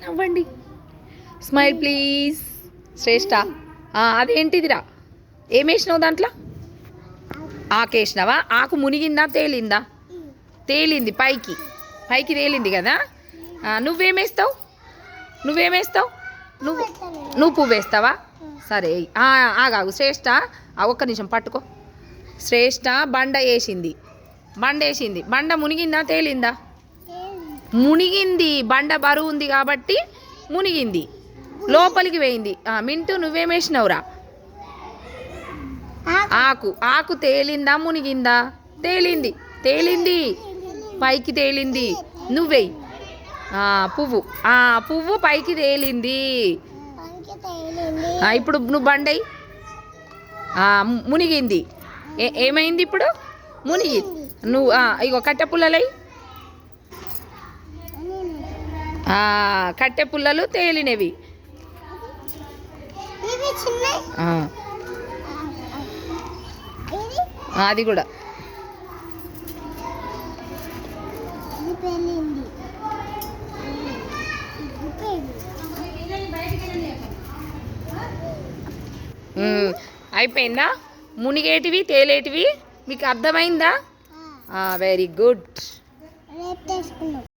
నవ్వండి. Smile please. శ్రేష్ఠ అదేంటిదిరా? ఏమేసినావు దాంట్లో? ఆకేసినావా? ఆకు మునిగిందా తేలిందా? తేలింది, పైకి పైకి తేలింది కదా. నువ్వేమేస్తావు? నువ్వు పువ్వు వేస్తావా? సరే ఆగాగు. శ్రేష్ఠ ఒక్క నిమిషం పట్టుకో. శ్రేష్ఠ బండ వేసింది. బండ మునిగిందా తేలిందా? మునిగింది. బండ బరువు ఉంది కాబట్టి మునిగింది, లోపలికి వేయింది. మింటూ నువ్వేమేసినవురా? ఆకు తేలిందా మునిగిందా? తేలింది, పైకి తేలింది. నువ్వేయి. పువ్వు పువ్వు పైకి తేలింది. ఇప్పుడు నువ్వు బండయి. మునిగింది. ఏమైంది ఇప్పుడు? మునిగింది. నువ్వు ఇగో కట్టె పుల్లలై. కట్టె పుల్లలు తేలినవి. అది కూడా అయిపోయిందా? మునిగేటివి తేలేటివి మీకు అర్థమైందా? Very good.